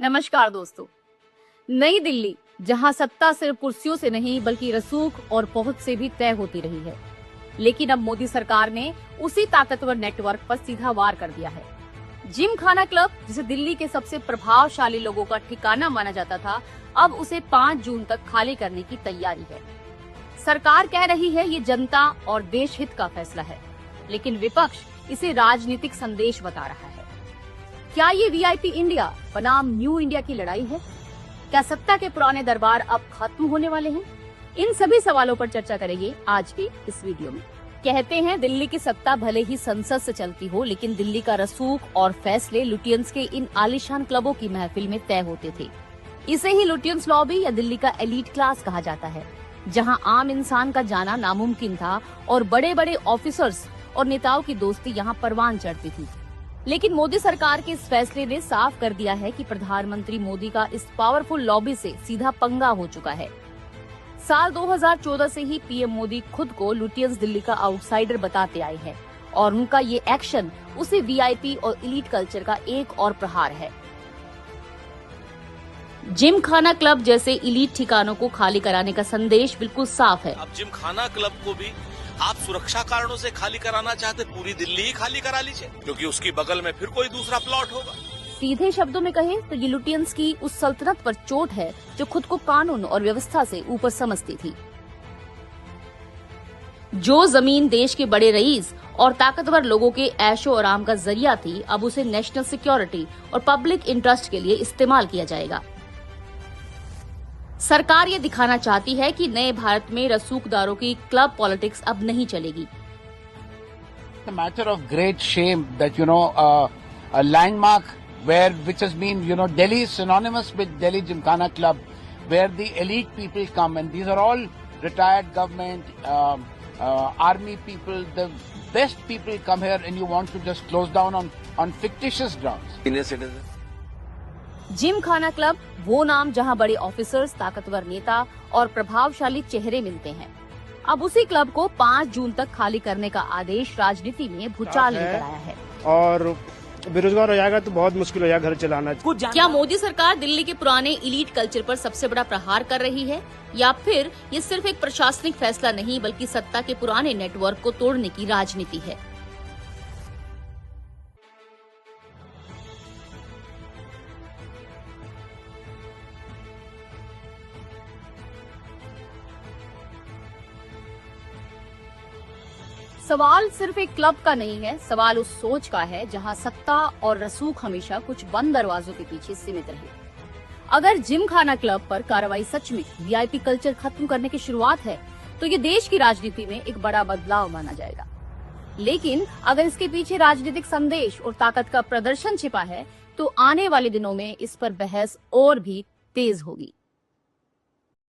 नमस्कार दोस्तों। नई दिल्ली, जहां सत्ता सिर्फ कुर्सियों से नहीं बल्कि रसूख और पहुंच से भी तय होती रही है, लेकिन अब मोदी सरकार ने उसी ताकतवर नेटवर्क पर सीधा वार कर दिया है। जिमखाना क्लब, जिसे दिल्ली के सबसे प्रभावशाली लोगों का ठिकाना माना जाता था, अब उसे 5 जून तक खाली करने की तैयारी है। सरकार कह रही है ये जनता और देश हित का फैसला है, लेकिन विपक्ष इसे राजनीतिक संदेश बता रहा है। क्या ये वीआईपी इंडिया बनाम न्यू इंडिया की लड़ाई है? क्या सत्ता के पुराने दरबार अब खत्म होने वाले हैं? इन सभी सवालों पर चर्चा करेंगे आज की इस वीडियो में। कहते हैं दिल्ली की सत्ता भले ही संसद से चलती हो, लेकिन दिल्ली का रसूख और फैसले लुटियंस के इन आलीशान क्लबों की महफिल में तय होते थे। इसे ही लुटियंस लॉबी या दिल्ली का एलीट क्लास कहा जाता है, जहां आम इंसान का जाना नामुमकिन था और बड़े बड़े ऑफिसर्स और नेताओं की दोस्ती यहां परवान चढ़ती थी। लेकिन मोदी सरकार के इस फैसले ने साफ कर दिया है कि प्रधानमंत्री मोदी का इस पावरफुल लॉबी से सीधा पंगा हो चुका है। साल 2014 से ही पीएम मोदी खुद को लुटियंस दिल्ली का आउटसाइडर बताते आए हैं और उनका ये एक्शन उसी वीआईपी और एलीट कल्चर का एक और प्रहार है। जिमखाना क्लब जैसे एलीट ठिकानों को खाली कराने का संदेश बिल्कुल साफ है। अब जिमखाना क्लब को भी आप सुरक्षा कारणों से खाली कराना चाहते, पूरी दिल्ली ही खाली करा लीजिए, क्योंकि उसकी बगल में फिर कोई दूसरा प्लॉट होगा। सीधे शब्दों में कहें तो ये लुटियंस की उस सल्तनत पर चोट है जो खुद को कानून और व्यवस्था से ऊपर समझती थी। जो जमीन देश के बड़े रईस और ताकतवर लोगों के ऐशो आराम का जरिया थी, अब उसे नेशनल सिक्योरिटी और पब्लिक इंटरेस्ट के लिए इस्तेमाल किया जाएगा। सरकार ये दिखाना चाहती है कि नए भारत में रसूखदारों की क्लब पॉलिटिक्स अब नहीं चलेगी। A matter of great shame that a landmark which has been Delhi is synonymous with Delhi Gymkhana Club, where the elite people come, and these are all retired government army people, the best people come here, and you want to just close down on fictitious grounds. Senior citizen. Gymkhana club वो नाम जहां बड़े officers, ताकतवर नेता और प्रभावशाली चेहरे मिलते हैं। अब उसी क्लब को 5 जून तक खाली करने का आदेश राजनीति में भूचाल लेकर आया है। और बेरोजगार हो जाएगा तो बहुत मुश्किल हो जाएगा घर चलाना। क्या मोदी सरकार दिल्ली के पुराने एलीट कल्चर पर सबसे बड़ा प्रहार कर रही है, या फिर ये सिर्फ एक प्रशासनिक फैसला नहीं बल्कि सत्ता के पुराने नेटवर्क को तोड़ने की राजनीति है? सवाल सिर्फ एक क्लब का नहीं है, सवाल उस सोच का है जहां सत्ता और रसूख हमेशा कुछ बंद दरवाजों के पीछे सीमित रहे। अगर जिमखाना क्लब पर कार्रवाई सच में वीआईपी कल्चर खत्म करने की शुरुआत है, तो ये देश की राजनीति में एक बड़ा बदलाव माना जाएगा। लेकिन अगर इसके पीछे राजनीतिक संदेश और ताकत का प्रदर्शन छिपा है, तो आने वाले दिनों में इस पर बहस और भी तेज होगी।